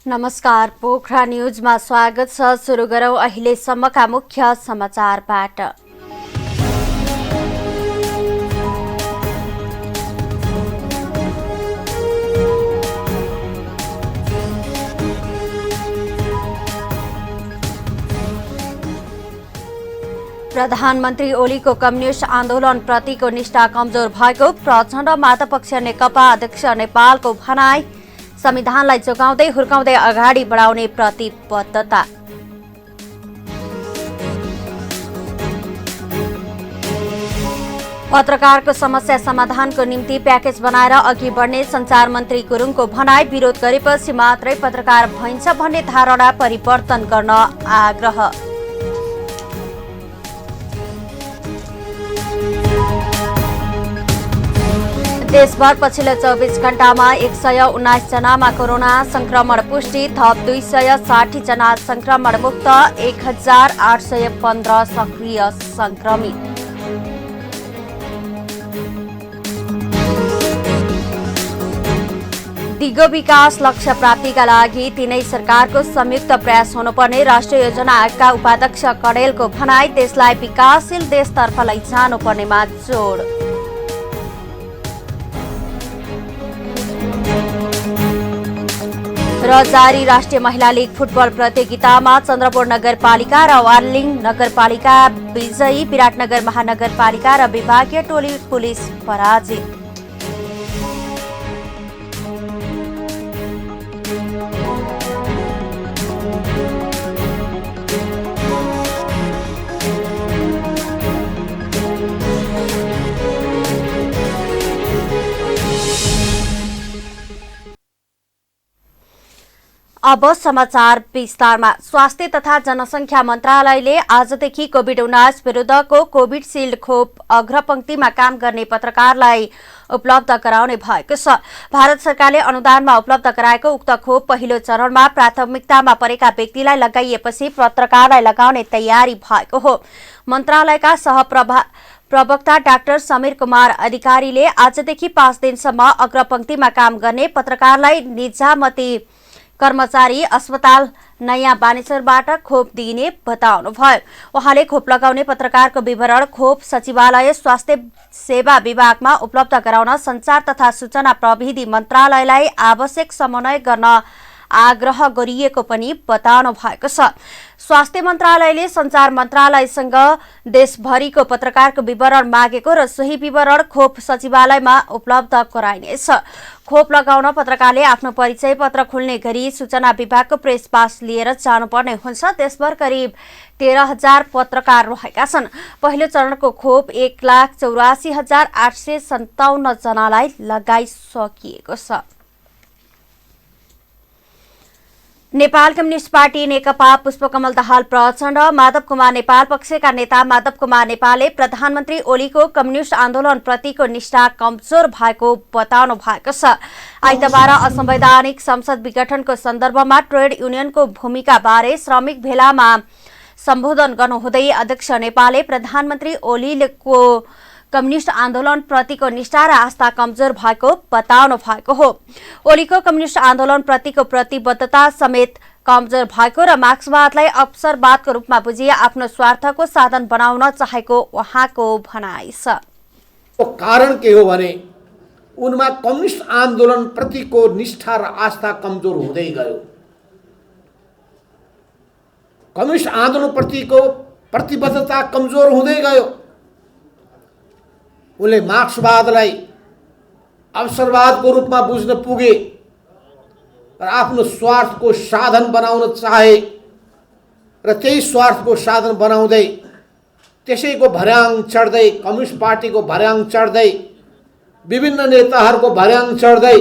नमस्कार, पोखरा न्यूजमा स्वागत छ। सुरु गरौं अहिलेसम्मका मुख्य समाचारबाट। प्रधानमन्त्री ओलीको कम्युनिस्ट आन्दोलन प्रतिको निष्ठा कमजोर भएको प्रचण्ड मातापक्ष नेकपा अध्यक्ष नेपालको भनाई। संविधानलाई जोगाउँदै हुर्काउँदै अगाडि बढाउने प्रतिबद्धता। पत्रकारको समस्या समाधानको निम्ति प्याकेज बनाएर अघि बढ्ने सञ्चार मन्त्री गुरुङको भनाई। विरोध गरेपछि मात्रै पत्रकार भइन्छ भन्ने धारणा परिवर्तन गर्न आग्रह। देशभर पछिल्लो 24 घण्टामा 119 जनामा कोरोना संक्रमण पुष्टि, थप 260 जना संक्रमण मुक्त, 1815 सक्रिय संक्रमित। दिगो विकास लक्ष्य प्राप्तिका लागि तीनै सरकारको संयुक्त प्रयास हुनुपर्ने राष्ट्रिय योजना आयोगका उपाध्यक्ष कडेलको भनाई। देशलाई विकासशील देशतर्फ लैजानुपर्नेमा जोड। र जारी राष्ट्रिय महिला लीग फुटबल प्रतियोगितामा चन्द्रपुर नगरपालिका र वार्लिङ नगरपालिका विजयी, विराटनगर महानगरपालिका र विभागीय टोली पुलिस पराजित। अब समाचार विस्तारमा। स्वास्थ्य तथा जनसंख्या मन्त्रालयले आजदेखि कोभिड-19 विरुद्धको कोभिडशील्ड खोप अग्रपंक्तिमा काम गर्ने पत्रकारलाई उपलब्ध गराउने भएको छ। भारत सरकारले अनुदानमा उपलब्ध गराएको उक्त खोप पहिलो चरणमा प्राथमिकतामा परेका व्यक्तिलाई लगाइएपछि पत्रकारलाई लगाउने तयारी भएको हो। मन्त्रालयका प्रवक्ता डाक्टर समीर कुमार अधिकारीले आजदेखि 5 दिनसम्म अग्रपंक्तिमा काम गर्ने पत्रकारलाई निजामती कर्मचारी अस्पताल नयाँ बानेश्वरबाट खोप दिइने बताउनुभयो। उहाँले खोप लगाउने पत्रकारको विवरण खोप सचिवालय स्वास्थ्य सेवा विभागमा उपलब्ध गराउन सञ्चार तथा सूचना प्रविधि मन्त्रालयलाई आवश्यक समन्वय गर्न आग्रह गरिएको पनि बताउनु भएको छ। स्वास्थ्य मन्त्रालयले सञ्चार मन्त्रालयसँग देशभरिको पत्रकारको विवरण मागेको र सोही विवरण खोप सचिवालयमा उपलब्ध गराइनेछ। खोप लगाउन पत्रकारले आफ्नो परिचय पत्र खोल्ने गरी सूचना विभागको प्रेस पास लिएर जानुपर्ने हुन्छ। देशभर करिब 13,000 पत्रकार रहेका छन्। पहिलो चरणको खोप 1,84,857 जनालाई लगाइसकिएको छ। नेपाल कम्युनिस्ट पार्टी नेकपा पुष्पकमल दाहाल प्रचण्ड माधव कुमार नेपाल पक्षका नेता माधव कुमार नेपालले प्रधानमन्त्री ओलीको कम्युनिस्ट आन्दोलन प्रतिको निष्ठा कमजोर भएको बताउनु भएको छ। आइतबार असंवैधानिक संसद विघटनको सन्दर्भमा ट्रेड युनियनको भूमिका बारे श्रमिक भेलामा सम्बोधन गर्नुहुँदै अध्यक्ष नेपालले प्रधानमन्त्री ओलीको कम्युनिस्ट आन्दोलन प्रतिको निष्ठा र आस्था कमजोर भएको बताउनु भएको हो। ओलीको कम्युनिस्ट आन्दोलन प्रतिको प्रतिबद्धता समेत कमजोर भएको र मार्क्सवादलाई अवसरवादको रूपमा बुझी आफ्नो स्वार्थको साधन बनाउन चाहेको उहाँको भनाइ छ। कारण के हो भने उनमा कम्युनिस्ट आन्दोलन प्रतिको निष्ठा र आस्था कमजोर हुँदै गयो। कम्युनिस्ट आन्दोलन प्रतिको प्रतिबद्धता कमजोर हुँदै गयो। उनले मार्क्सवादलाई अवसरवादको रूपमा बुझ्न पुगे र आफ्नो स्वार्थको साधन बनाउन चाहे र त्यही स्वार्थको साधन बनाउँदै त्यसैको भर्याङ चढ्दै कम्युनिस्ट पार्टीको भर्याङ चढ्दै विभिन्न नेताहरूको भर्याङ चढ्दै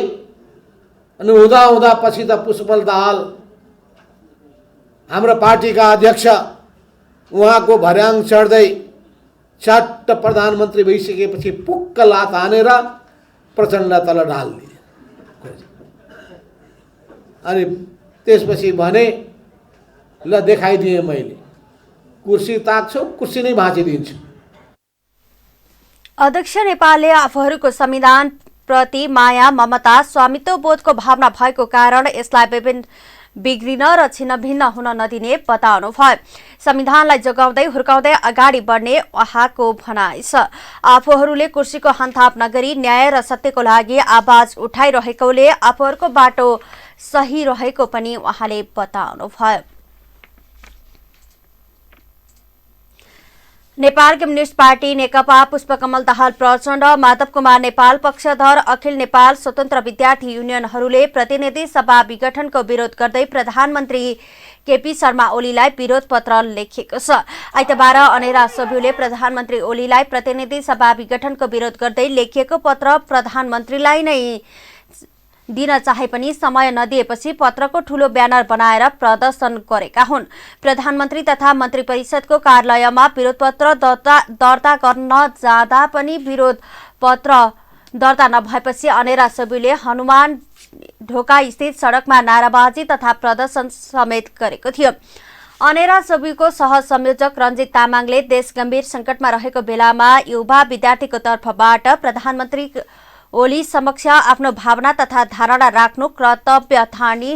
अनि हुँदा हुँदा पछि त पुष्पकमल दाहाल हाम्रो पार्टीका अध्यक्ष उहाँको भर्याङ चढ्दै चट्ट प्रधानमन्त्री भइसकेपछि पुक्क लात हानेर प्रचण्ड तल ढाल्दिए। अनि त्यसपछि भने ल देखाइदिएँ मैले कुर्सी ताक्छौ, कुर्सी नै भाँचिदिन्छु। अध्यक्ष नेपालले आफूहरूको संविधान प्रति माया, ममता, स्वामित्व बोधको भावना भएको कारण यसलाई बिग्रिन र छिन्नभिन्न हुन नदिने बताउनुभयो। संविधानलाई जोगाउँदै हुर्काउँदै अगाडि बढ्ने उहाँको भनाइ छ। आफूहरूले कुर्सीको हानथाप नगरी न्याय र सत्यको लागि आवाज उठाइरहेकोले आफूहरूको बाटो सही रहेको पनि उहाँले बताउनुभयो। नेपाल कम्युनिस्ट पार्टी नेकपा पुष्पकमल दाहाल प्रचण्ड, माधव कुमार नेपाल पक्षधर, अखिल नेपाल स्वतन्त्र विद्यार्थी युनियनहरूले प्रतिनिधि सभा विघटनको विरोध गर्दै प्रधानमन्त्री केपी शर्मा ओलीलाई विरोध पत्र लेखेको छ। आइतबार अनेरा सभ्युले प्रधानमन्त्री ओलीलाई प्रतिनिधि सभा विघटनको विरोध गर्दै लेखिएको पत्र प्रधानमन्त्रीलाई नै दिन चाहे पनि समय नदिएपछि पत्रको ठूलो ब्यानर बनाएर प्रदर्शन गरेका हुन्। प्रधानमन्त्री तथा मन्त्री परिषदको कार्यालयमा विरोध पत्र दर्ता गर्न जाँदा पनि विरोध पत्र दर्ता नभएपछि अनेरा सभ्युले हनुमान ढोका स्थित सडकमा नाराबाजी तथा प्रदर्शन समेत गरेको थियो। अनेरा सभ्युको सहसंयोजक रञ्जित तामाङले देश गम्भीर संकटमा रहेको बेलामा युवा विद्यार्थीको तर्फबाट प्रधानमन्त्री ओली समक्ष आफ्नो भावना तथा धारणा राख्नु कर्तव्य ठानी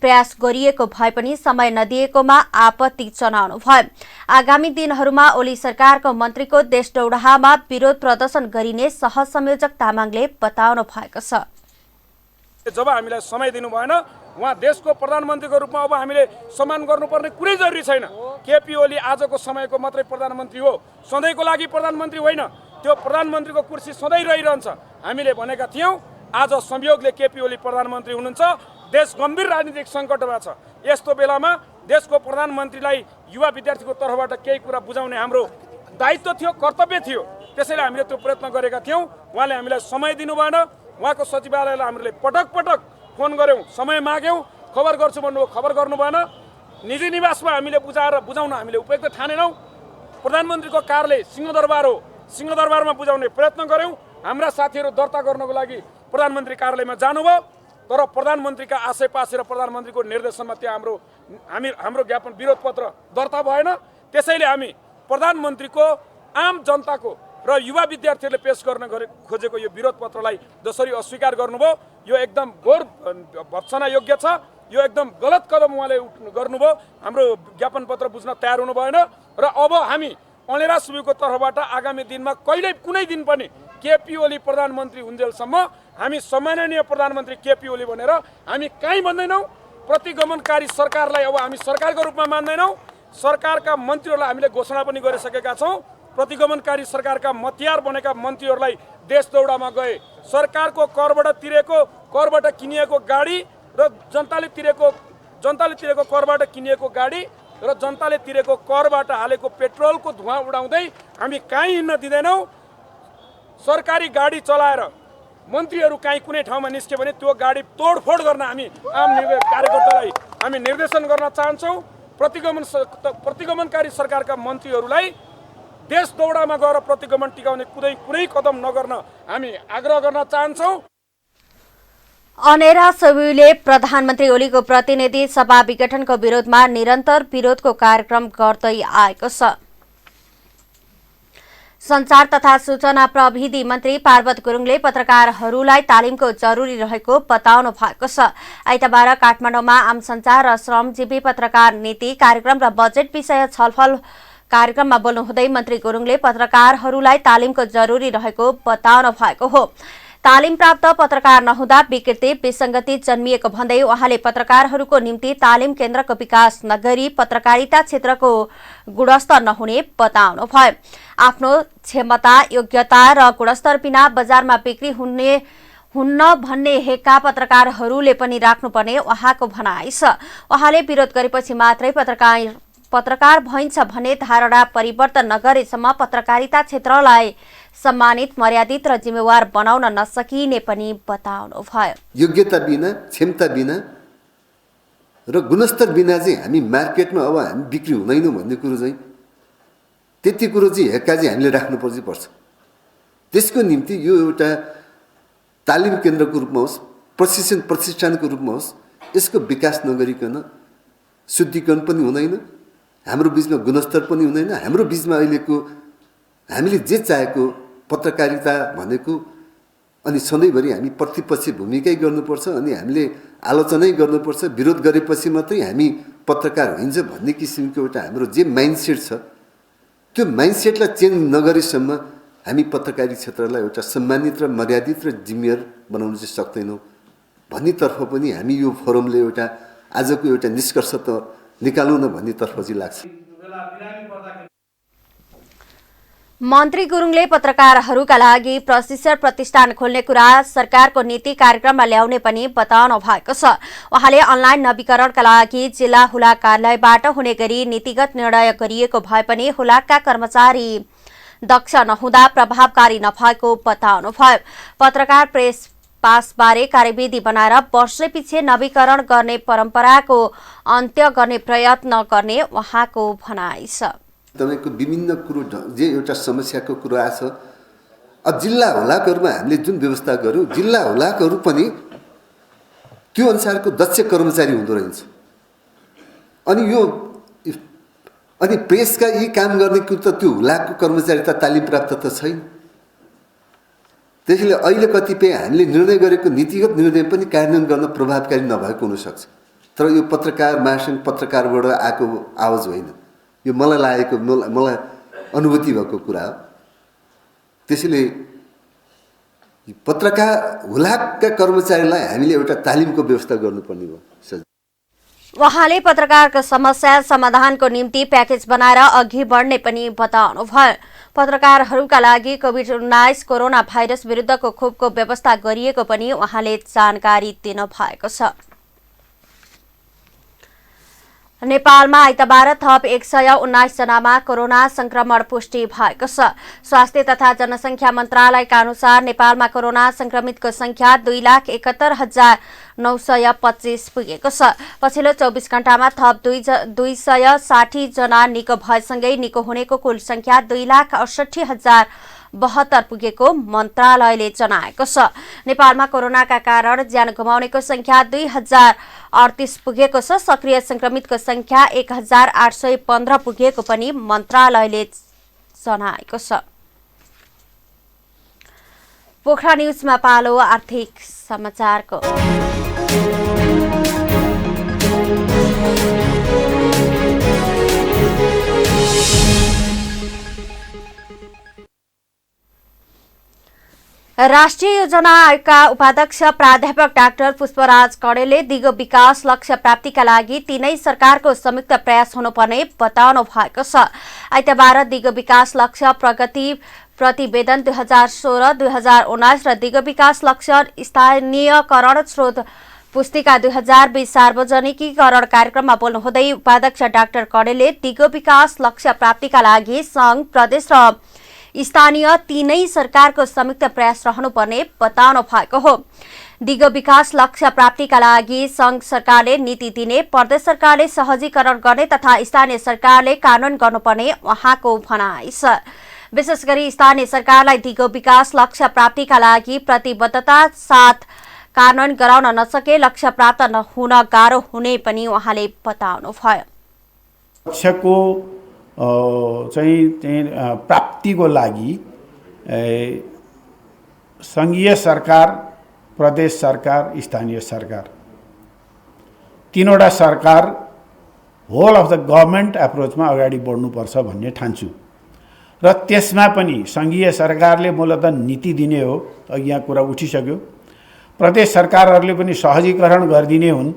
प्रयास गरिएको भए पनि समय नदिएकोमा आपत्ति जनाउनु भयो। आगामी दिनहरूमा ओली सरकारको मन्त्रीको देश दौडाहामा विरोध प्रदर्शन गरिने सहसंयोजक तामाङले बताउनु भएको छ। जब हामीलाई समय दिनु भएन, उहाँ देशको प्रधानमन्त्रीको रूपमा अब हामीले सम्मान गर्नुपर्ने कुनै जरुरी छैन। केपी ओली आजको समयको मात्रै प्रधानमन्त्री हो, सधैँको लागि प्रधानमन्त्री होइन। त्यो प्रधानमन्त्रीको कुर्सी सधैँ रहिरहन्छ। हामीले भनेका थियौँ, आज संयोगले केपी ओली प्रधानमन्त्री हुनुहुन्छ। देश गम्भीर राजनीतिक सङ्कटमा छ। यस्तो बेलामा देशको प्रधानमन्त्रीलाई युवा विद्यार्थीको तर्फबाट केही कुरा बुझाउने हाम्रो दायित्व थियो, कर्तव्य थियो। त्यसैले हामीले त्यो प्रयत्न गरेका थियौँ। उहाँले हामीलाई समय दिनु भएन। उहाँको सचिवालयलाई हामीले पटक पटक फोन गऱ्यौँ, समय माग्यौँ, खबर गर्छु भन्नुभयो, खबर गर्नु भएन। निजी निवासमा हामीले बुझाउन हामीले उपयुक्त ठानेनौँ। प्रधानमन्त्रीको कार्यालय सिंहदरबार हो, सिंहदरबारमा बुझाउने प्रयत्न गऱ्यौँ। हाम्रा साथीहरू दर्ता गर्नको लागि प्रधानमन्त्री कार्यालयमा जानुभयो, तर प्रधानमन्त्रीका आसेपासे र प्रधानमन्त्रीको निर्देशनमा त्यहाँ हाम्रो ज्ञापन विरोध पत्र दर्ता भएन। त्यसैले हामी प्रधानमन्त्रीको आम जनताको र युवा विद्यार्थीहरूले पेश गर्न खोजेको यो विरोध पत्रलाई जसरी अस्वीकार गर्नुभयो, यो एकदम घोर भर्त्सना योग्य छ। यो एकदम गलत कदम उहाँले गर्नुभयो। हाम्रो ज्ञापन पत्र बुझ्न तयार हुनु भएन र अब हामी अनेरा सभ्युको तर्फबाट आगामी दिनमा कहिल्यै कुनै दिन पनि केपी ओली प्रधानमन्त्री हुन्जेलसम्म हामी सम्माननीय प्रधानमन्त्री केपी ओली भनेर हामी कहीँ भन्दैनौँ। प्रतिगमनकारी सरकारलाई अब हामी सरकारको रूपमा मान्दैनौँ। सरकारका मन्त्रीहरूलाई हामीले घोषणा पनि गरिसकेका छौँ। प्रतिगमनकारी सरकारका मतियार बनेका मन्त्रीहरूलाई देश दौडामा गए सरकारको करबाट किनिएको गाडी र जनताले तिरेको करबाट किनिएको गाडी र जनताले तिरेको करबाट हालेको पेट्रोलको धुवाँ उडाउँदै हामी कहीँ हिँड्न दिँदैनौँ। सरकारी गाडी चलाएर मन्त्रीहरू कहीँ कुनै ठाउँमा निस्क्यो भने त्यो गाडी तोडफोड गर्न हामी आम कार्यकर्तालाई हामी निर्देशन गर्न चाहन्छौँ। प्रतिगमनकारी सरकारका मन्त्रीहरूलाई देश दौडामा गएर प्रतिगमन टिकाउने कुनै कदम नगर्न हामी आग्रह गर्न चाहन्छौँ। अनेरा सभ्युले प्रधानमन्त्री ओलीको प्रतिनिधि सभा विघटनको विरोधमा निरन्तर विरोधको कार्यक्रम गर्दै आएको छ। सञ्चार तथा सूचना प्रविधि मन्त्री पार्वत गुरुङले पत्रकारहरूलाई तालिमको जरुरी रहेको बताउनु भएको छ। आइतबार काठमाडौँमा आम सञ्चार र श्रमजीवी पत्रकार नीति कार्यक्रम र बजेट विषय छलफल कार्यक्रममा बोल्नुहुँदै मन्त्री गुरुङले पत्रकारहरूलाई तालिमको जरुरी रहेको बताउनु भएको हो। तालिम प्राप्त पत्रकार नहुँदा विकृति विसंगति जन्मिएको भन्दै उहाँले पत्रकारहरूको निम्ति तालिम केन्द्रको विकास नगरी पत्रकारिता क्षेत्रको गुणस्तर नहुने बताउनुभयो। आफ्नो क्षमता, योग्यता र गुणस्तर बिना बजारमा बिक्री हुन्न भन्ने हेका पत्रकारहरूले पनि राख्नुपर्ने उहाँको भनाइ छ। उहाँले विरोध गरेपछि मात्रै पत्रकार भइन्छ भन्ने धारणा परिवर्तन नगरेसम्म पत्रकारिता क्षेत्रलाई सम्मानित, मर्यादित र जिम्मेवार बनाउन नसकिने पनि बताउनुभयो। योग्यता बिना, क्षमता बिना र गुणस्तर बिना चाहिँ हामी मार्केटमा अब हामी बिक्री हुँदैनौँ भन्ने कुरो चाहिँ त्यति कुरो चाहिँ हेक्का चाहिँ हामीले राख्नुपर्छ। त्यसको निम्ति यो एउटा तालिम केन्द्रको रूपमा होस्, प्रशिक्षण प्रतिष्ठानको रूपमा होस्, यसको विकास नगरिकन शुद्धिकरण पनि हुँदैन, हाम्रो बिचमा गुणस्तर पनि हुँदैन। हाम्रो बिचमा अहिलेको हामीले जे चाहेको पत्रकारिता भनेको अनि सधैँभरि हामी प्रतिपक्ष भूमिकै गर्नुपर्छ अनि हामीले आलोचनै गर्नुपर्छ, विरोध गरेपछि मात्रै हामी पत्रकार होइन्छ भन्ने किसिमको एउटा हाम्रो जे माइन्डसेट छ त्यो माइन्डसेटलाई चेन्ज नगरेसम्म हामी पत्रकारी क्षेत्रलाई एउटा सम्मानित र मर्यादित र जिम्मेवार बनाउन चाहिँ सक्दैनौँ भन्नेतर्फ पनि हामी यो फोरमले एउटा आजको एउटा निष्कर्ष त निकालौँ न भन्नेतर्फ चाहिँ लाग्छ। मन्त्री गुरुङले पत्रकारहरूका लागि प्रशिक्षण प्रतिष्ठान खोल्ने कुरा सरकारको नीति कार्यक्रममा ल्याउने पनि बताउनु भएको छ। उहाँले अनलाइन नवीकरणका लागि जिल्ला हुलाक कार्यालयबाट हुने गरी नीतिगत निर्णय गरिएको भए पनि हुलाकका कर्मचारी दक्ष नहुँदा प्रभावकारी नभएको बताउनुभयो। पत्रकार प्रेस पासबारे कार्यविधि बनाएर वर्षैपिछे नवीकरण गर्ने परम्पराको अन्त्य गर्ने प्रयत्न गर्ने उहाँको भनाइ छ। तपाईँको विभिन्न कुरो जे एउटा समस्याको कुरो आछ, अब जिल्ला हुलाकहरूमा हामीले जुन व्यवस्था गर्यौँ जिल्ला हुलाकहरू पनि त्यो अनुसारको दक्ष कर्मचारी हुँदो रहेछ। अनि प्रेसका यी काम गर्ने कुरो त त्यो हुलाकको कर्मचारी त तालिम प्राप्त त छैन। त्यसैले अहिले कतिपय हामीले निर्णय गरेको नीतिगत निर्णय पनि कार्यान्वयन गर्न प्रभावकारी नभएको हुनसक्छ। तर यो पत्रकार महासङ्घ पत्रकारबाट आएको आवाज होइन, यो मलाई लागेको मलाई अनुभूति भएको कुरा हो। त्यसैले पत्रकार हुलाकका कर्मचारीलाई हामीले एउटा तालिमको व्यवस्था गर्नुपर्ने हो। उहाँले पत्रकारको समस्या समाधानको निम्ति प्याकेज बनाएर अघि बढ्ने पनि बताउनुभयो। पत्रकारहरूका लागि कोभिड-19 कोरोना भाइरस विरुद्धको खोपको व्यवस्था गरिएको पनि उहाँले जानकारी दिनुभएको छ। नेपालमा आइतबार थप 119 जनामा कोरोना संक्रमण पुष्टि भएको छ। स्वास्थ्य तथा जनसंख्या मन्त्रालयका अनुसार नेपालमा कोरोना संक्रमितको संख्या 2,71,925 पुगेको छ। पछिल्लो 24 घण्टामा थप 260 जना निको भएसँगै निको हुनेको कुल संख्या 2,68,072 पुगेको मन्त्रालयले जनाएको छ। नेपालमा कोरोनाका कारण ज्यान गुमाउनेको संख्या 2,038 पुगेको छ। सक्रिय संक्रमितको संख्या 1,815 पुगेको पनि मन्त्रालयले जनाएको छ। पोखरा न्युजमा पालो आर्थिक समाचारको। राष्ट्रिय योजना आयोगका उपाध्यक्ष प्राध्यापक डाक्टर पुष्पराज कडेलले दिगो विकास लक्ष्य प्राप्तिका लागि तीनै सरकारको संयुक्त प्रयास हुनुपर्ने बताउनु भएको छ। आइतबार दिगो विकास लक्ष्य प्रगति प्रतिवेदन 2016-2019 र दिगो विकास लक्ष्य स्थानीयकरण स्रोत पुस्तिका 2020 सार्वजनिकीकरण कार्यक्रममा बोल्नुहुँदै उपाध्यक्ष डाक्टर कडेलले दिगो विकास लक्ष्य प्राप्तिका लागि संघ, प्रदेश र स्थानीय तीनै सरकारको संयुक्त प्रयास रहनुपर्ने बताउनु भएको हो। दिगो विकास लक्ष्य प्राप्तिका लागि संघ सरकारले नीति दिने, प्रदेश सरकारले सहजीकरण गर्ने तथा स्थानीय सरकारले कानून गर्नुपर्ने उहाँको भनाइ छ। विशेष गरी स्थानीय सरकारलाई दिगो विकास लक्ष्य प्राप्तिका लागि प्रतिबद्धता साथ कानून गराउन नसके लक्ष्य प्राप्त नहुन गाह्रो हुने पनि उहाँले बताउनुभयो। लक्ष्यको प्राप्तिको लागि संघीय सरकार, प्रदेश सरकार, स्थानीय सरकार तीनवटा सरकार होल अफ द गभर्नमेन्ट एप्रोचमा अगाडि बढ्नुपर्छ भन्ने ठान्छु। र त्यसमा पनि संघीय सरकारले मूलतः नीति दिने हो, अघि यहाँ कुरा उठिसक्यो। प्रदेश सरकारहरूले पनि सहजीकरण गरिदिने हुन्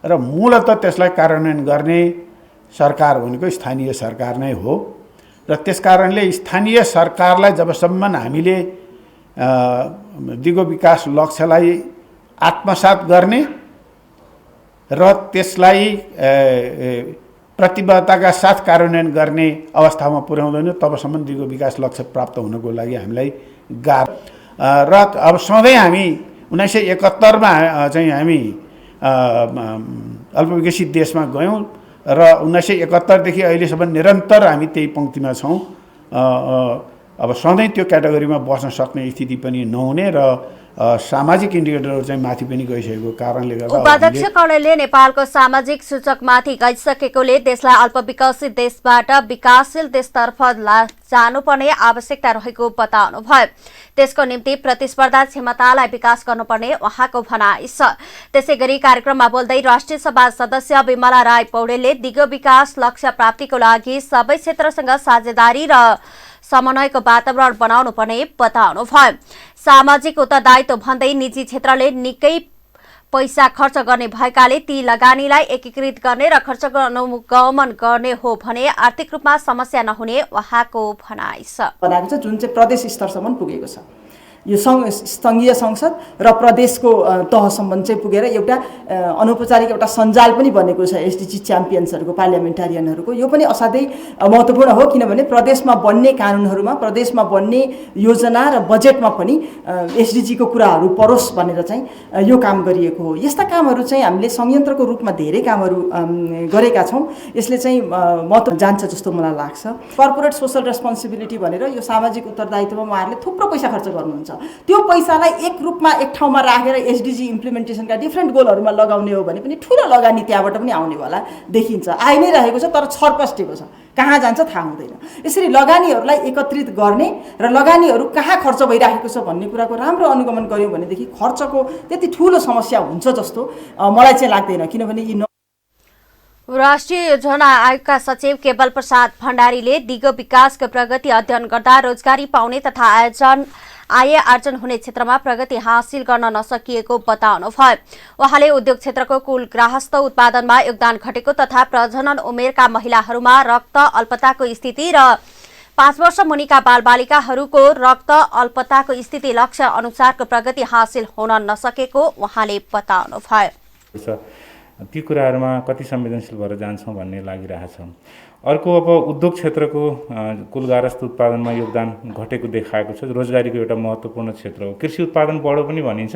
र मूलतः त्यसलाई कार्यान्वयन गर्ने सरकार भनेको स्थानीय सरकार नै हो। र त्यसकारणले स्थानीय सरकारलाई जबसम्म हामीले दिगो विकास लक्ष्यलाई आत्मसात गर्ने र त्यसलाई प्रतिबद्धताका साथ कार्यान्वयन गर्ने अवस्थामा पुर्याउँदैनौँ तबसम्म दिगो विकास लक्ष्य प्राप्त हुनको लागि हामीलाई गाह्रो। र अब सधैँ हामी 1971 चाहिँ हामी अल्पविकसित देशमा गयौँ र 1971 देखि अहिलेसम्म निरन्तर हामी त्यही पंक्तिमा छौँ। अब सधैँ त्यो क्याटेगोरीमा बस्न सक्ने स्थिति पनि नहुने र सामाजिक इन्डिकेटरहरू चाहिँ माथि पनि गइसकेको कारणले गर्दा उपाध्यक्ष कणेलले नेपालको सामाजिक सूचकमाथि गइसकेकोले देशलाई अल्पविकसित देशबाट विकासशील देशतर्फ जानुपर्ने आवश्यकता रहेको बताउनुभयो। त्यसको निम्ति प्रतिस्पर्धा क्षमतालाई विकास गर्नुपर्ने उहाँको भनाइ छ। त्यसैगरी कार्यक्रममा बोल्दै राष्ट्रिय सभा सदस्य विमला राय पौडेलले दिगो विकास लक्ष्य प्राप्तिको लागि सबै क्षेत्रसँग साझेदारी र समन्वयको वातावरण बनाउनु पर्ने बताउनुभयो। सामाजिक उत्तरदायित्व भन्दै निजी क्षेत्रले निकै पैसा खर्च गर्ने भएकाले ती लगानीलाई एकीकृत गर्ने र खर्च अनुगमन गर्ने हो भने आर्थिक रूपमा समस्या नहुने उहाँको भनाइ छ। बनाएको छ जुन चाहिँ प्रदेश स्तरसम्म पुगेको छ। यो सङ्घीय संसद र प्रदेशको तहसम्म चाहिँ पुगेर एउटा अनौपचारिक एउटा सञ्जाल पनि बनेको छ एसडिजी च्याम्पियन्सहरूको, पार्लियामेन्टारियनहरूको। यो पनि असाध्यै महत्त्वपूर्ण हो किनभने प्रदेशमा बन्ने कानुनहरूमा, प्रदेशमा बन्ने योजना र बजेटमा पनि एसडिजीको कुराहरू परोस् भनेर चाहिँ यो काम गरिएको हो। यस्ता कामहरू चाहिँ हामीले संयन्त्रको रूपमा धेरै कामहरू गरेका छौँ। यसले चाहिँ महत्त्व जान्छ जस्तो मलाई लाग्छ। कर्पोरेट सोसल रेस्पोन्सिबिलिटी भनेर यो सामाजिक उत्तरदायित्वमा उहाँहरूले थुप्रो पैसा खर्च गर्नुहुन्छ। त्यो पैसालाई एक रूपमा एक ठाउँमा राखेर एसडिजी इम्प्लिमेन्टेसनका डिफ्रेन्ट गोलहरूमा लगाउने हो भने पनि ठुलो लगानी त्यहाँबाट पनि आउनेवाला देखिन्छ। आइ नै रहेको छ तर छरपस्टेको छ, कहाँ जान्छ थाहा हुँदैन। यसरी लगानीहरूलाई एकत्रित गर्ने र लगानीहरू कहाँ खर्च भइरहेको छ भन्ने कुराको राम्रो अनुगमन गर्यौँ भनेदेखि खर्चको त्यति ठुलो समस्या हुन्छ जस्तो मलाई चाहिँ लाग्दैन। किनभने यी राष्ट्रिय योजना आयोगका सचिव केवल प्रसाद भण्डारीले दिगो विकासको प्रगति अध्ययन गर्दा रोजगारी पाउने तथा आय आर्जन हुने क्षेत्रमा प्रगति हासिल गर्न नसकिएको बताउनुभयो। उहाँले उद्योग क्षेत्रको कुल गृहस्थ उत्पादनमा योगदान घटेको तथा प्रजनन उमेरका महिलाहरूमा रक्त अल्पताको स्थिति र 5 वर्ष मुनिका बालबालिकाहरूको रक्त अल्पताको स्थिति लक्ष्य अनुसारको प्रगति हासिल हुन नसकेको उहाँले बताउनुभयो। ती कुराहरूमा कति संवेदनशील भएर जान्छौँ भन्ने लागिरहेछ। अर्को अब उद्योग क्षेत्रको कुल गारस्थ उत्पादनमा योगदान घटेको देखाएको छ। रोजगारीको एउटा महत्त्वपूर्ण क्षेत्र हो। कृषि उत्पादन बढो पनि भनिन्छ,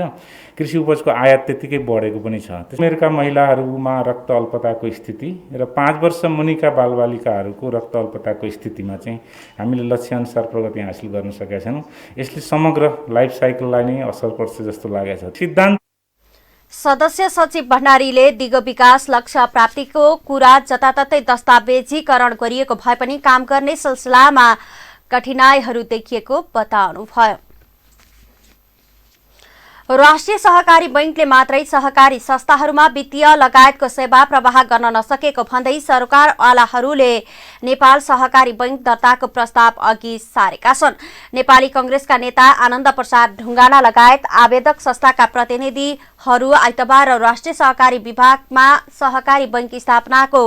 कृषि उपजको आयात त्यत्तिकै बढेको पनि छ। उमेरका महिलाहरूमा रक्त अल्पताको स्थिति र 5 वर्ष मुनिका बालबालिकाहरूको रक्त अल्पताको स्थितिमा चाहिँ हामीले लक्ष्यअनुसार प्रगति हासिल गर्न सकेका छैनौँ। यसले समग्र लाइफ साइकललाई नै असर पर्छ जस्तो लागेको छ। सिद्धान्त सदस्य सचिव भण्डारीले दिगो विकास लक्ष्य प्राप्तिको कुरा जताततै दस्तावेजीकरण गरिएको भए पनि काम गर्ने सिलसिलामा कठिनाइहरू देखिएको बताउनुभयो। राष्ट्रिय सहकारी बैंकले मात्रै सहकारी संस्थाहरूमा वित्तीय लगायतको सेवा प्रवाह गर्न नसकेको भन्दै सरकारवालाहरूले नेपाल सहकारी बैंक दर्ताको प्रस्ताव अघि सारेका छन्। नेपाली कांग्रेसका नेता आनन्द प्रसाद ढुङ्गाना लगायत आवेदक संस्थाका प्रतिनिधिहरू आइतबार राष्ट्रिय सहकारी विभागमा सहकारी बैंक स्थापनाको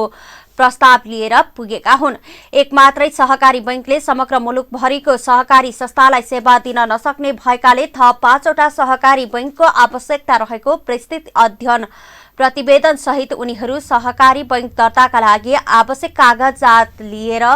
प्रस्ताव लिएर पुगेका हुन्। एक मात्रै सहकारी बैंकले समग्र मुलुकभरिको सहकारी संस्थालाई सेवा दिन नसक्ने भएकाले थप 5वटा सहकारी बैंकको आवश्यकता रहेको विस्तृत अध्ययन प्रतिवेदन सहित उनीहरू सहकारी बैंक दर्ताका लागि आवश्यक कागजात लिएर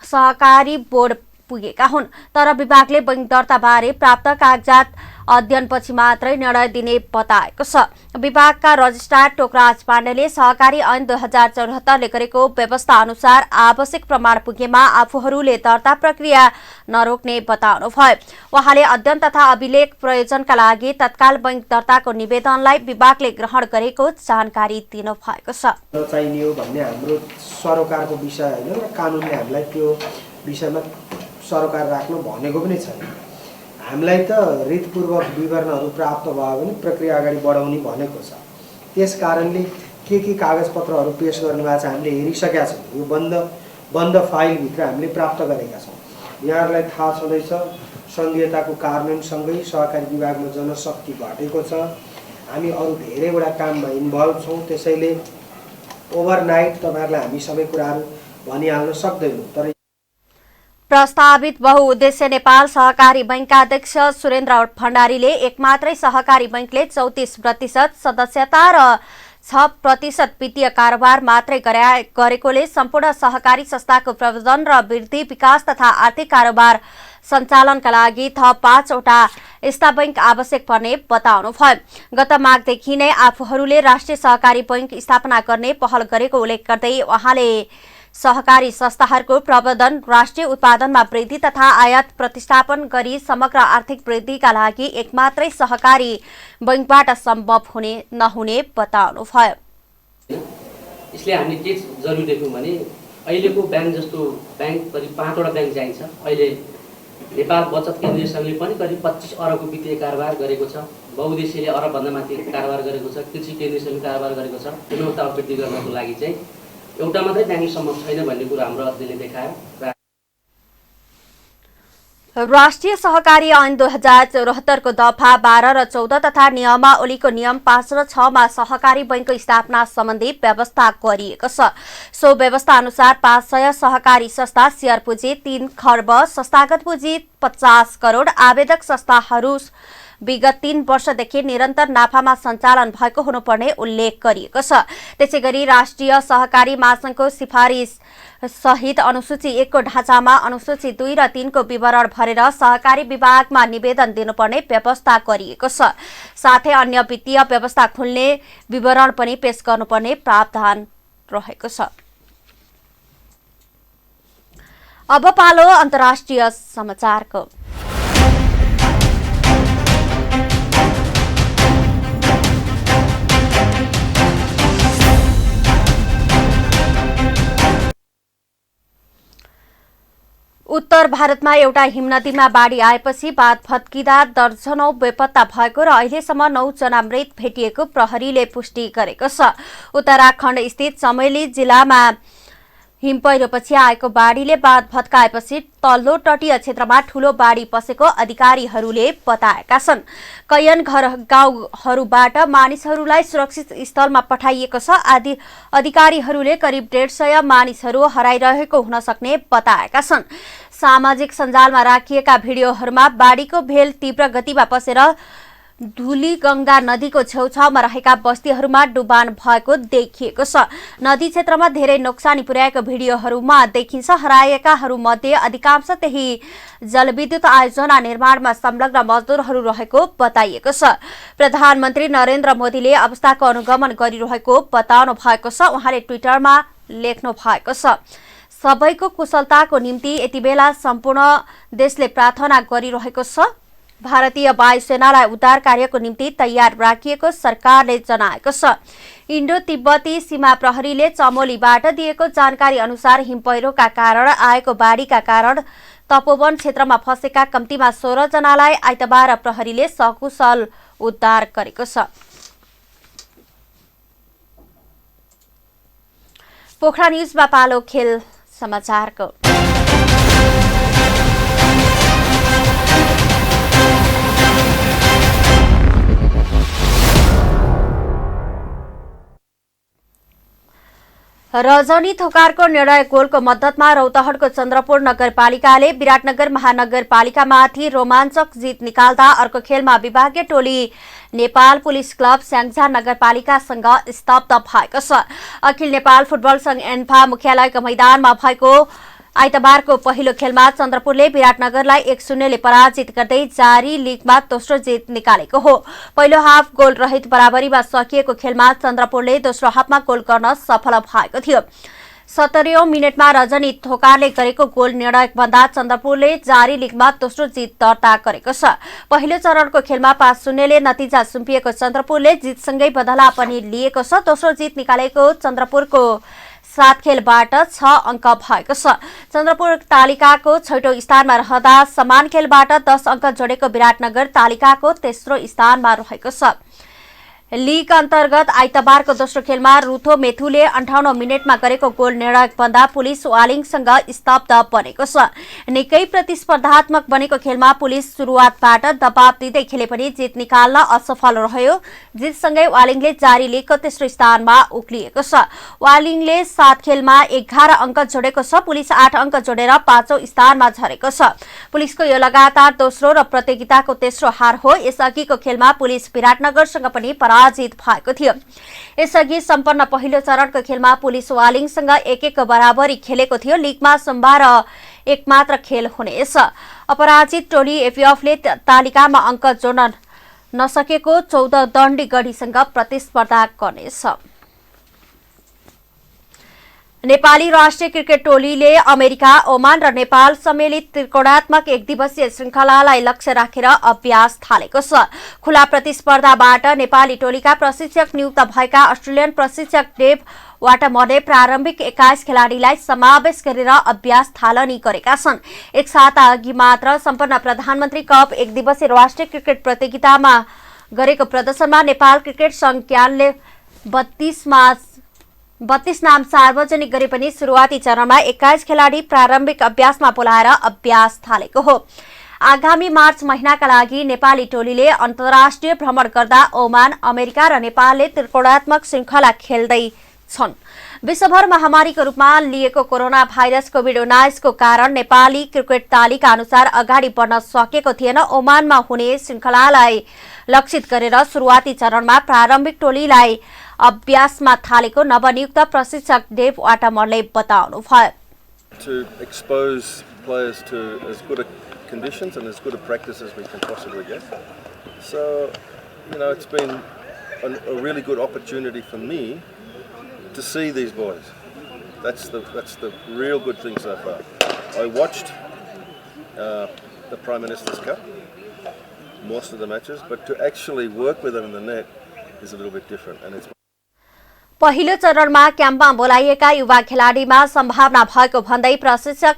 सहकारी बोर्ड पुगेका हुन्। तर विभागले बैंक दर्ता बारे प्राप्त कागजात अध्ययनपछि मात्रै निर्णय दिने बताएको छ। विभागका रजिस्ट्रार टोकराज पाण्डेले सहकारी ऐन 2074ले गरेको व्यवस्था अनुसार आवश्यक प्रमाण पुगेमा आफूहरूले दर्ता प्रक्रिया नरोक्ने बताउनुभयो। उहाँले अध्ययन तथा अभिलेख प्रयोजनका लागि तत्काल बैंक दर्ताको निवेदनलाई विभागले ग्रहण गरेको जानकारी दिनुभएको छ। चाहिने हो भन्ने हाम्रो सरोकारको विषय होइन र कानुनले हामीलाई त्यो विषयमा सरोकार राख्नु भनेको पनि छैन। हामीलाई त रीतपूर्वक विवरणहरू प्राप्त भयो भने प्रक्रिया अगाडि बढाउने भनेको छ। त्यस कारणले के कागजपत्रहरू पेश गर्नुभएको छ हामीले हेरिसकेका छौँ। यो बन्द फाइलभित्र हामीले प्राप्त गरेका छौँ। यहाँहरूलाई थाहा छँदैछ सङ्घीयताको कार्यान्वयनसँगै सहकारी विभागमा जनशक्ति घटेको छ। हामी अरू धेरैवटा काममा इन्भल्भ छौँ। त्यसैले ओभरनाइट तपाईँहरूलाई हामी सबै कुराहरू भनिहाल्न सक्दैनौँ। तर प्रस्तावित बहुउद्देश्य नेपाल सहकारी बैंकका अध्यक्ष सुरेन्द्र भण्डारीले एक मात्रै सहकारी बैंकले 34% सदस्यता र 6% वित्तीय कारोबार मात्रै गरेकोले सम्पूर्ण सहकारी संस्थाको प्रबन्धन र वृद्धि विकास तथा आर्थिक कारोबार सञ्चालनका लागि थप 5वटा यस्ता बैंक आवश्यक पर्ने बताउनुभयो। गत माघदेखि नै आफूहरूले राष्ट्रिय सहकारी बैंक स्थापना गर्ने पहल गरेको उल्लेख गर्दै उहाँले सहकारी संस्थाहरूको प्रबन्धन राष्ट्रिय उत्पादनमा वृद्धि तथा आयात प्रतिस्थापन गरी समग्र आर्थिक वृद्धिका लागि एकमात्रै सहकारी बैंकबाट सम्भव हुने नहुने बताउनुभयो। यसले हामीले के जरुरी देख्यौँ भने अहिलेको ब्याङ्क जस्तो ब्याङ्क करिब 5वटा ब्याङ्क चाहिन्छ। अहिले नेपाल बचत केन्द्रीय सङ्घले पनि करिब 25 अरबको वित्तीय कारोबार गरेको छ। बहुउद्देश्यले अरबभन्दा माथि कारोबार गरेको छ। कृषि केन्द्रीय सङ्घले कारोबार गरेको छ। गुणवत्ता वृद्धि गर्नको लागि चाहिँ एउटा मात्रै ब्याङ्क सम्भव छैन भन्ने कुरा हाम्रो अध्ययनले देखायो। राष्ट्रिय सहकारी ऐन 2074 को दफा 12 र 14 तथा नियमावलीको नियम 5 र 6 मा सहकारी बैंकको स्थापना सम्बन्धी व्यवस्था गरिएको छ। सो व्यवस्था अनुसार 500 सहकारी संस्था शेयर पुँजी 3 खर्ब, संस्थागत पुँजी 50 करोड, आवेदक संस्थाहरू विगत 3 वर्षदेखि निरन्तर नाफामा सञ्चालन भएको हुनुपर्ने उल्लेख गरिएको छ। त्यसैगरी राष्ट्रिय सहकारी महासंघको सिफारिस सहित अनुसूची 1 को ढाँचामा अनुसूची 2 र 3 को विवरण भरेर सहकारी विभागमा निवेदन दिनुपर्ने व्यवस्था गरिएको छ। साथै अन्य वित्तीय व्यवस्था खुल्ने विवरण पनि पेश गर्नुपर्ने प्रावधान रहेको छ। अब पालो अन्तर्राष्ट्रिय समाचारको। उत्तर भारतमा एउटा हिमनदीमा बाढी आएपछि बाँध भत्किँदा दर्जनौं बेपत्ता भएको र अहिलेसम्म 9 जना मृत भेटिएको प्रहरीले पुष्टि गरेको छ। उत्तराखण्ड स्थित चमेली जिल्लामा हिमपैह्रोपछि आएको बाढीले बाँध भत्काएपछि तल्लो तटीय क्षेत्रमा ठूलो बाढी पसेको अधिकारीहरूले बताएका छन्। कैयन गाउँहरूबाट मानिसहरूलाई सुरक्षित स्थलमा पठाइएको छ। अधिकारीहरूले करिब 150 मानिसहरू हराइरहेको हुन सक्ने बताएका छन्। सामाजिक सञ्जालमा राखिएका भिडियोहरूमा बाढीको भेल तीव्र गतिमा पसेर धुलीगंगा नदीको छेउछाउमा रहेका बस्तीहरूमा डुबान भएको देखिएको छ। नदी क्षेत्रमा धेरै नोक्सानी पुर्याएको भिडियोहरूमा देखिन्छ। हराएकाहरूमध्ये अधिकांश त्यही जलविद्युत आयोजना निर्माणमा संलग्न मजदुरहरू रहेको बताइएको छ। प्रधानमन्त्री नरेन्द्र मोदीले अवस्थाको अनुगमन गरिरहेको बताउनु भएको छ। उहाँले ट्विटरमा लेख्नु भएको छ, सबैको कुशलताको निम्ति यति बेला सम्पूर्ण देशले प्रार्थना गरिरहेको छ। भारतीय वायुसेनालाई उद्धार कार्यको निम्ति तयार राखिएको सरकारले जनाएको छ। इन्डो तिब्बती सीमा प्रहरीले चमोलीबाट दिएको जानकारी अनुसार हिमपैह्रोका कारण आएको बाढीका कारण तपोवन क्षेत्रमा फँसेका कम्तीमा 16 जनालाई आइतबार प्रहरीले सकुशल उद्धार गरेको छ। पोखरा न्यूजमा पालो खेल समाचारको। रजनी थोकारको निर्णायक गोलको मद्दतमा रौतहटको चन्द्रपुर नगरपालिकाले विराटनगर महानगरपालिकामाथि रोमाञ्चक जित निकाल्दा अर्को खेलमा विभागीय टोली नेपाल पुलिस क्लब स्याङ्जा नगरपालिकासँग स्तब्ध भएको छ। अखिल नेपाल फुटबल संघ एन्फा मुख्यालयको मैदानमा भएको आइतबारको पहिलो खेलमा चन्द्रपुरले विराटनगरलाई 1-0 ले पराजित गर्दै जारी लिगमा दोस्रो जित निकालेको हो। पहिलो हाफ गोल रहित बराबरीमा सकिएको खेलमा चन्द्रपुरले दोस्रो हाफमा गोल गर्न सफल भएको थियो। 70औं मिनेटमा रजनी थोकारले गरेको गोल निर्णायक भन्दा चन्द्रपुरले जारी लिगमा दोस्रो जित दर्ता गरेको छ। पहिलो चरणको खेलमा 5-0 ले नतिजा सुम्पिएको चन्द्रपुरले जितसँगै बदला पनि लिएको छ। दोस्रो जित निकालेको चन्द्रपुरको 7 खेलबाट 6 अङ्क भएको छ। चन्द्रपुर तालिकाको 6औं स्थानमा रहँदा समान खेलबाट 10 अङ्क जोडेको विराटनगर तालिकाको तेस्रो स्थानमा रहेको छ। लीग अन्तर्गत आइतबारको दोस्रो खेलमा रुथो मेथुले 58औं मिनेटमा गरेको गोल निर्णायक भन्दा पुलिस वालिङसँग स्तब्ध बनेको छ। निकै प्रतिस्पर्धात्मक बनेको खेलमा पुलिस सुरुवातबाट दबाव दिँदै खेले पनि जित निकाल्न असफल रह्यो। जितसँगै वालिङले जारी लिगको तेस्रो स्थानमा उक्लिएको छ। वालिङले 7 खेलमा 11 अङ्क जोडेको छ। पुलिस 8 अङ्क जोडेर 5औं स्थानमा झरेको छ। पुलिसको यो लगातार दोस्रो र प्रतियोगिताको तेस्रो हार हो। यसअघिको खेलमा पुलिस विराटनगरसँग पनि पराजित भएको थियो। यसअघि सम्पन्न पहिलो चरणको खेलमा पुलिस वालिङसँग 1-1 बराबरी खेलेको थियो। लिगमा सोमबार एक मात्र खेल हुनेछ। अपराजित टोली एपीएफले तालिकामा अङ्क जोड्न नसकेको 14 दण्डी गढीसँग प्रतिस्पर्धा गर्नेछ। नेपाली राष्ट्रिय क्रिकेट टोलीले अमेरिका, ओमान र नेपाल सम्मिलित त्रिकोणात्मक एकदिवसीय श्रृङ्खलालाई लक्ष्य राखेर अभ्यास थालेको छ। खुला प्रतिस्पर्धाबाट नेपाली टोलीका प्रशिक्षक नियुक्त भएका अस्ट्रेलियन प्रशिक्षक डेभ वाटमरले प्रारम्भिक 21 खेलाडीलाई समावेश गरेर अभ्यास थालनी गरेका छन्। एक साता अघि मात्र सम्पन्न प्रधानमन्त्री कप एकदिवसीय राष्ट्रिय क्रिकेट प्रतियोगितामा गरेको प्रदर्शनमा नेपाल क्रिकेट संघ क्यानले 32 नाम सार्वजनिक गरे पनि सुरुवाती चरणमा 21 खेलाडी प्रारम्भिक अभ्यासमा बोलाएर अभ्यास थालेको हो। आगामी मार्च महिनाका लागि नेपाली टोलीले अन्तर्राष्ट्रिय भ्रमण गर्दा ओमान, अमेरिका र नेपालले त्रिकोणात्मक श्रृङ्खला खेल्दैछन्। विश्वभर महामारीको रूपमा लिएको कोरोना भाइरस कोभिड-19 को कारण नेपाली क्रिकेट तालिका अनुसार अगाडि बढ्न सकेको थिएन। ओमानमा हुने श्रृङ्खलालाई लक्षित गरेर सुरुवाती चरणमा प्रारम्भिक टोलीलाई अभ्यासमा थालेको नवनियुक्त प्रशिक्षक डेभ वाटमरले बताउनुभयो। To expose players to as good a conditions and as good a practice as we can possibly get. So, it's been a really good opportunity for me to see these boys. That's the real good thing so far. I watched the Prime Minister's Cup, most of the matches, but to actually work with them in the net is a little bit different, and it's पहिलो चरणमा क्याम्पमा बोलाइएका युवा खेलाडीमा सम्भावना भएको भन्दै प्रशिक्षक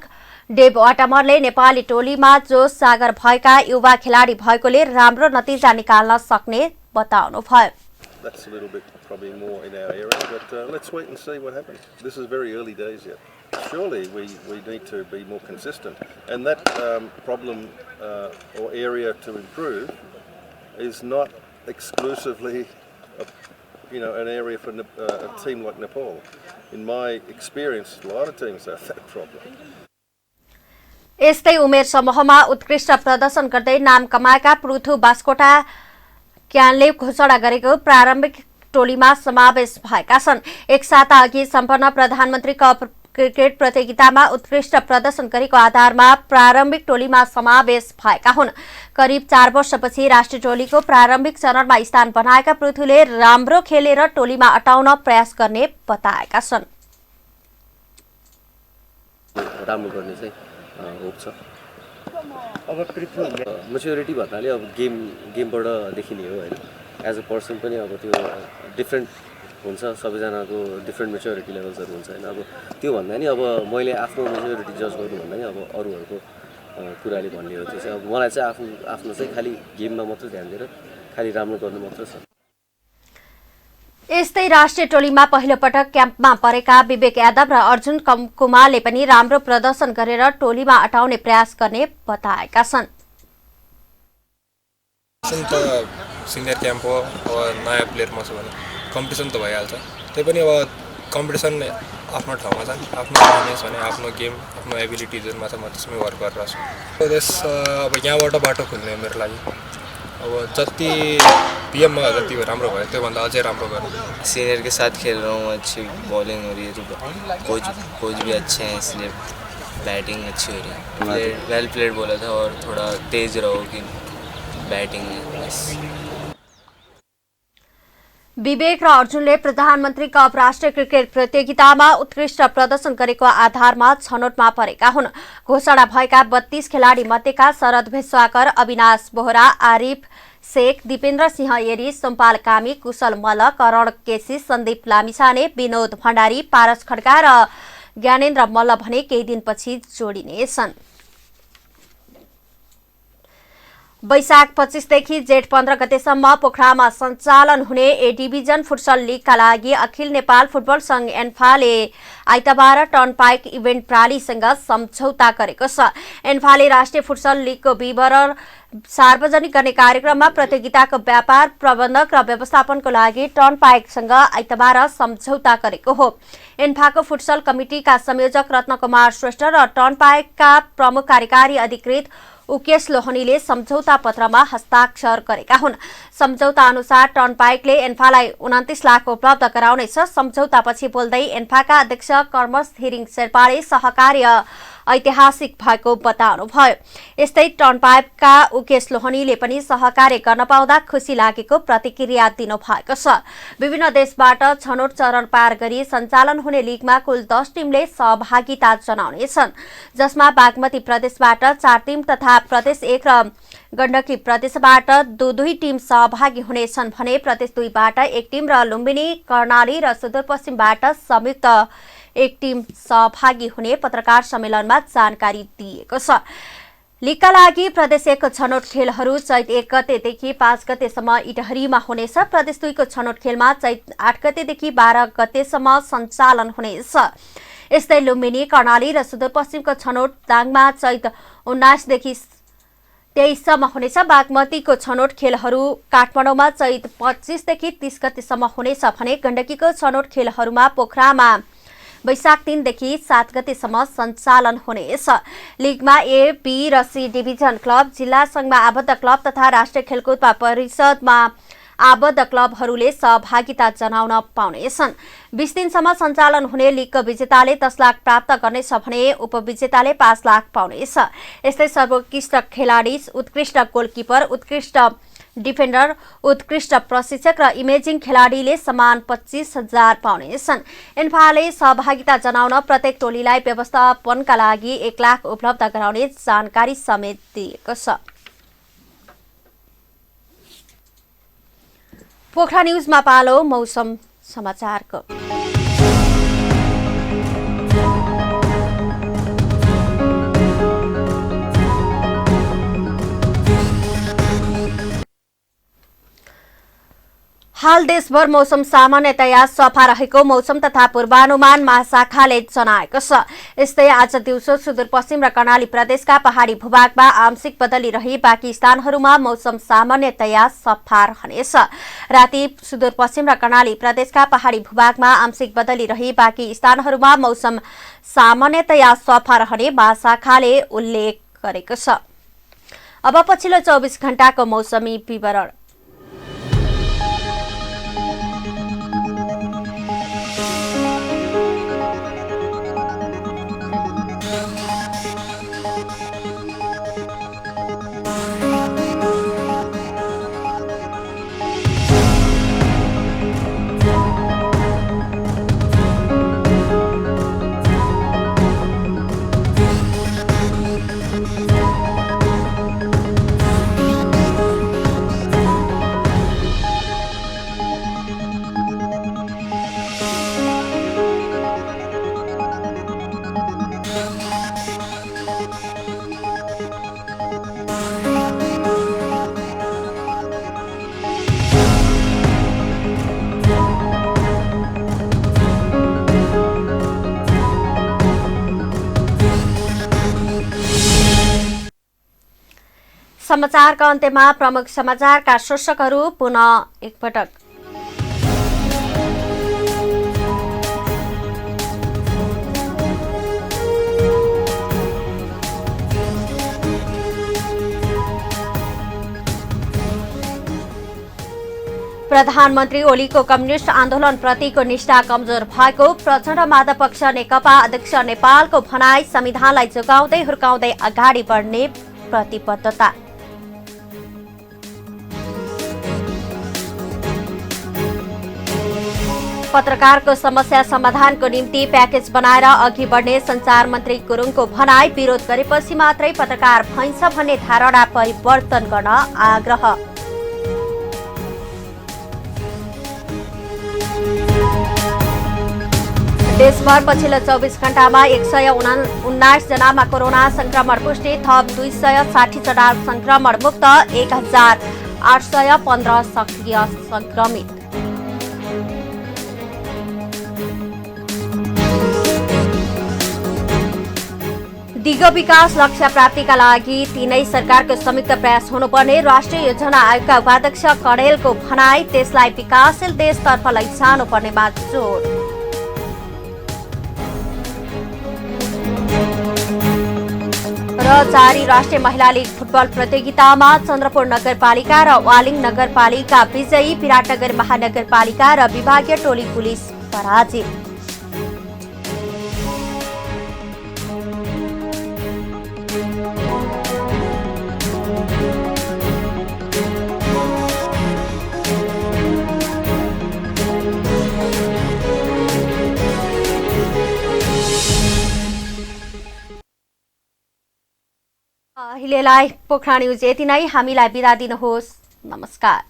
Dave वाटमरले Nepali टोलीमा जोश जागर भएका युवा खेलाडी भएकोले राम्रो नतिजा निकाल्न सक्ने बताउनुभयो। That's a little bit probably more in our area, but let's wait and see what happens. This is very early days yet. Surely we need to be more consistent, and that problem or area to improve is not exclusively an area for a team like Nepal. In my experience, a lot of teams have that problem. यस्तै उमेर समूहमा उत्कृष्ट प्रदर्शन गर्दै नाम कमाएका पृथु बास्कोटा क्यानले घोषणा गरेको प्रारम्भिक टोलीमा समावेश भएका छन्। एक साता अघि सम्पन्न प्रधानमन्त्री कप क्रिकेट प्रतियोगितामा उत्कृष्ट प्रदर्शन गरेको आधारमा प्रारम्भिक टोलीमा समावेश भएका हुन्। करिब 4 वर्षपछि राष्ट्रिय टोलीको प्रारम्भिक चरणमा स्थान बनाएका पृथुले राम्रो खेलेर टोलीमा अटाउन प्रयास गर्ने बताएका छन्। राम्रो गर्ने चाहिँ होप छ। अब पृथु म्याच्युरिटी भन्नाले अब गेमबाट देखिने हो हैन। एज अ पर्सन पनि अब त्यो डिफरेन्ट हुन्छ, सबैजनाको डिफरेन्ट म्याच्युरिटी लेभल्सहरू हुन्छ हैन। अब त्यो भन्दा नि अब मैले आफ्नो म्याच्युरिटी जज गर्नु भन्दा नि अब अरूहरूको कुराले भन्ने हो। त्यो चाहिँ अब मलाई चाहिँ आफ्नो चाहिँ खालि गेममा मात्र ध्यान दिएर खालि राम्रो गर्नु मात्र छ। यस्तै राष्ट्रिय टोलीमा पहिलो पटक क्याम्पमा परेका विवेक यादव र अर्जुन कुमारले पनि राम्रो प्रदर्शन गरेर टोलीमा अटाउने प्रयास गर्ने बताएका छन्। सिनियर क्याम्प हो, अब नयाँ प्लेयर म छु भने कम्पिटिसन त भइहाल्छ। त्यही पनि अब कम्पिटिसन आफ्नो ठाउँमा छ, आफ्नो पर्फर्मेन्स भने आफ्नो गेम, आफ्नो एबिलिटिजहरूमा छ। म त्यसमै वर्क गरिरहेको छु। अब यहाँबाट बाटो खुल्ने मेरो लागि। अब जति पीएममा जति राम्रो भयो त्योभन्दा अझै राम्रो गर्नु। सीनियर के साथ खेल रहा हूँ, अच्छी बॉलिंग हो रही है, तो कोच भी अच्छे हैं, इसलिए बैटिंग अच्छी हो रही है। वेल प्लेड बोला था और थोड़ा तेज रहो कि बैटिंग में बस। विवेक र अर्जुनले प्रधानमन्त्री कप राष्ट्रिय क्रिकेट प्रतियोगितामा उत्कृष्ट प्रदर्शन गरेको आधारमा छनौटमा परेका हुन्। घोषणा भएका 32 खेलाडी मध्येका शरद भेष्वाकर, अविनाश बोहरा, आरिफ शेख, दिपेन्द्र सिंह एरी, सोमपाल कामी, कुशल मल्ल, करण केसी, सन्दीप लामिछाने, विनोद भण्डारी, पारस खड्का र ज्ञानेन्द्र मल्ल भने केही दिनपछि जोडिनेछन्। वैशाख 25 देखि जेठ 15 गतेसम्म पोखरामा सञ्चालन हुने ए डिभिजन फुटसल लिगका लागि अखिल नेपाल फुटबल संघ एन्फाले आइतबार टर्नपाइक इभेन्ट प्रालीसँग सम्झौता गरेको छ। एन्फाले राष्ट्रिय फुटसल लिगको विवरण सार्वजनिक गर्ने कार्यक्रममा प्रतियोगिताको व्यापार, प्रबन्धक र व्यवस्थापनको लागि टर्नपाइकसँग आइतबार सम्झौता गरेको हो। एन्फाको फुटसल कमिटीका संयोजक रत्नकुमार श्रेष्ठ र टर्नपाइकका प्रमुख कार्यकारी अधिकृत उकेश लोहनीले सम्झौता पत्रमा हस्ताक्षर गरेका हुन्। सम्झौता अनुसार टर्नपाइकले एन्फालाई 29 लाख उपलब्ध गराउनेछ। सम्झौतापछि बोल्दै एन्फाका अध्यक्ष कर्मस थिरिङ शेर्पाले सहकार्य ऐतिहासिक भएको बताउनुभयो। यस्तै टर्नपाइपका उकेश लोहनीले पनि सहकार्य गर्न पाउँदा खुसी लागेको प्रतिक्रिया दिनुभएको छ। विभिन्न देशबाट छनौट चरण पार गरी सञ्चालन हुने लिगमा कुल 10 टिमले सहभागिता जनाउनेछन्, जसमा बागमती प्रदेशबाट 4 टिम तथा प्रदेश 1 र गण्डकी प्रदेशबाट 2 टिम सहभागी हुनेछन् भने प्रदेश 2 बाट 1 टिम र लुम्बिनी, कर्णाली र सुदूरपश्चिमबाट संयुक्त 1 टिम सहभागी हुने पत्रकार सम्मेलनमा जानकारी दिएको छ। लिगका लागि प्रदेश 1 को छनौट खेलहरू चैत 1 गतेदेखि 5 गतेसम्म इटहरीमा हुनेछ। प्रदेश 2 को छनौट खेलमा चैत 8 गतेदेखि 12 गतेसम्म सञ्चालन हुनेछ। यस्तै लुम्बिनी, कर्णाली र सुदूरपश्चिमको छनौट दाङमा चैत 19 देखि 23 सम्म हुनेछ। बागमतीको छनौट खेलहरू काठमाडौँमा चैत 25 देखि 30 गतेसम्म हुनेछ भने गण्डकीको छनौट खेलहरूमा पोखरामा वैशाख 3 देखि 7 गतेसम्म सञ्चालन हुनेछ। लिगमा ए, बी र सी डिभिजन क्लब, जिल्ला संघमा आबद्ध क्लब तथा राष्ट्रिय खेलकुद परिषदमा आबद्ध क्लबहरूले सहभागिता जनाउन पाउनेछन्। 20 दिनसम्म सञ्चालन हुने लिगको विजेताले 10 लाख प्राप्त गर्नेछ भने उपविजेताले 5 लाख पाउनेछ। यस्तै सर्वोत्कृष्ट खेलाडी, उत्कृष्ट गोलकिपर, उत्कृष्ट डिफेन्डर, उत्कृष्ट प्रशिक्षक र इमेजिङ खेलाडीले समान 25,000 पाउनेछन्। इन्फाले सहभागिता जनाउन प्रत्येक टोलीलाई व्यवस्थापनका लागि 1 लाख उपलब्ध गराउने जानकारी समेत दिएको छ। पोखरा न्यूजमा पालो मौसम समाचारको। हाल देशभर मौसम सामान्यतया सफा रहेको मौसम तथा पूर्वानुमान महाशाखाले जनाएको छ। यस्तै आज दिउँसो सुदूरपश्चिम र कर्णाली प्रदेशका पहाडी भूभागमा आंशिक बदली रही बाँकी स्थानहरूमा मौसम सामान्यतया सफा रहनेछ। राति सुदूरपश्चिम र कर्णाली प्रदेशका पहाडी भूभागमा आंशिक बदली रही बाँकी स्थानहरूमा मौसम सामान्यतया सफा रहने महाशाखाले उल्लेख गरेको छ। अब पछिल्लो 24 घण्टाको मौसमी विवरण। समाचारका अन्त्यमा प्रमुख समाचारका शीर्षकहरू पुनः एकपटक। प्रधानमन्त्री ओलीको कम्युनिस्ट आन्दोलनप्रतिको निष्ठा कमजोर भएको प्रचण्ड माधवपक्ष नेकपा अध्यक्ष नेपालको भनाई संविधानलाई जोगाउँदै हुर्काउँदै अगाडि बढ्ने प्रतिबद्धता। पत्रकारको समस्या समाधानको निम्ति प्याकेज बनाएर अघि बढ्ने सञ्चार मन्त्री गुरुङको भनाई विरोध गरेपछि मात्रै पत्रकार भइन्छ भन्ने धारणा परिवर्तन गर्न आग्रह। देशभर पछिल्लो 24 घण्टामा 119 जनामा कोरोना संक्रमण पुष्टि, थप 260 जना संक्रमण मुक्त, 1815 सक्रिय संक्रमित। दिगो विकास लक्ष्य प्राप्तिका लागि तीनै सरकारको संयुक्त प्रयास हुनुपर्ने राष्ट्रिय योजना आयोगका उपाध्यक्ष कणेलको भनाई, देशलाई विकासशील देशतर्फ लैजानुपर्नेमा जोड। र जारी राष्ट्रिय महिला लीग फुटबल प्रतियोगितामा चन्द्रपुर नगरपालिका र वालिङ नगरपालिका विजयी, विराटनगर महानगरपालिका र विभागीय टोली पुलिस पराजित। समयलाई। पोखरा न्युज यति नै। हामीलाई बिदा दिनुहोस्। नमस्कार।